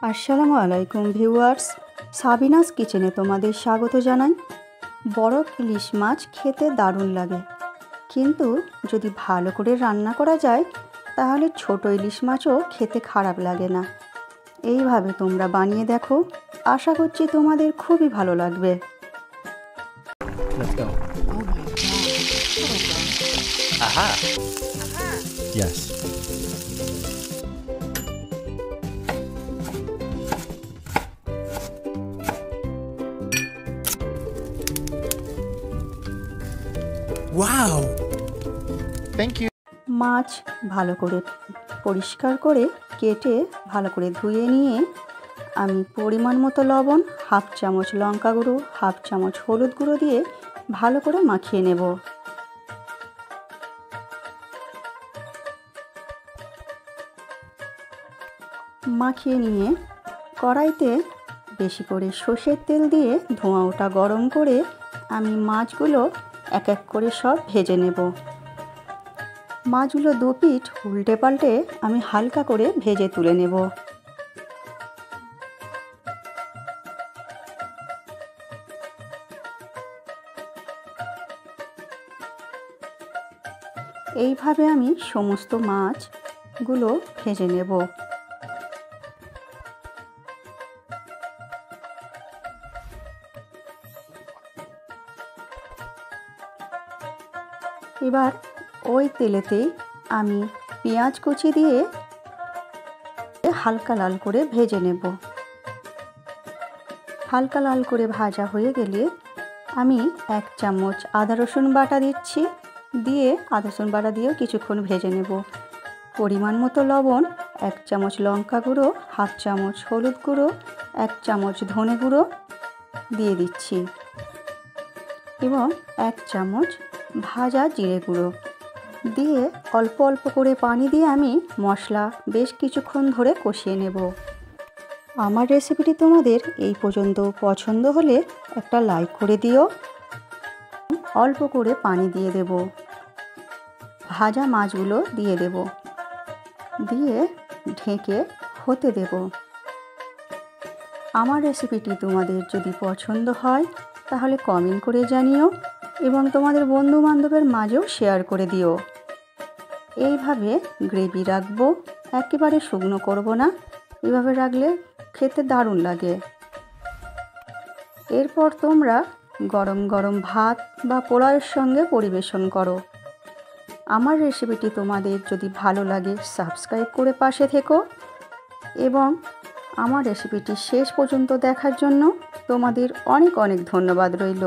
আসসালামু আলাইকুম viewers, Sabinus কিচেনে তোমাদের স্বাগত জানাই। বড় ইলিশ মাছ খেতে দারুণ লাগে, কিন্তু যদি ভালো করে রান্না করা যায় তাহলে ছোট ইলিশ মাছও খেতে খারাপ লাগে না। এইভাবে তোমরা বানিয়ে দেখো, আশা করছি তোমাদের খুবই ভালো লাগবে। Let's go. Oh my God. Aha. Yes. Wow. Thank you. মাছ ভালো করে পরিষ্কার করে কেটে ভালো করে ধুয়ে নিয়ে আমি পরিমাণ মতো লবণ, হাফ চামচ লঙ্কা গুঁড়ো, হাফ চামচ হলুদ গুঁড়ো দিয়ে ভালো করে মাখিয়ে নেব। মাখিয়ে নিয়ে কড়াইতে বেশি করে সর্ষের তেল দিয়ে ধোঁয়া ওটা গরম করে আমি মাছগুলো এক এক করে সব ভেজে নেব। মাছগুলো দু পিঠ উল্টে পাল্টে আমি হালকা করে ভেজে তুলে নেব। এইভাবে আমি সমস্ত মাছগুলো ভেজে নেব। এবার ওই তেলেতেই আমি পেঁয়াজ কুচি দিয়ে হালকা লাল করে ভেজে নেব। হালকা লাল করে ভাজা হয়ে গেলে আমি এক চামচ আদা রসুন বাটা দিচ্ছি, দিয়ে আদা রসুন বাটা দিয়েও কিছুক্ষণ ভেজে নেব। পরিমাণ মতো লবণ, এক চামচ লঙ্কা গুঁড়ো, হাফ চামচ হলুদ গুঁড়ো, এক চামচ ধনে গুঁড়ো দিয়ে দিচ্ছি এবং এক চামচ ভাজা জিরে গুঁড়ো দিয়ে অল্প অল্প করে পানি দিয়ে আমি মশলা বেশ কিছুক্ষণ ধরে কষিয়ে নেব। আমার রেসিপিটি তোমাদের এই পর্যন্ত পছন্দ হলে একটা লাইক করে দিও। অল্প করে পানি দিয়ে দেব, ভাজা মাছগুলো দিয়ে দেব, দিয়ে ঢেকে হতে দেব। আমার রেসিপিটি তোমাদের যদি পছন্দ হয় তাহলে কমেন্ট করে জানিও এবং তোমাদের বন্ধু বান্ধবের মাঝেও শেয়ার করে দিও। এইভাবে গ্রেভি রাখবো, একেবারে শুকনো করব না, এভাবে রাখলে খেতে দারুণ লাগে। এরপর তোমরা গরম গরম ভাত বা পোলাওয়ের সঙ্গে পরিবেশন করো। আমার রেসিপিটি তোমাদের যদি ভালো লাগে সাবস্ক্রাইব করে পাশে থেকো এবং আমার রেসিপিটি শেষ পর্যন্ত দেখার জন্য তোমাদের অনেক অনেক ধন্যবাদ রইল।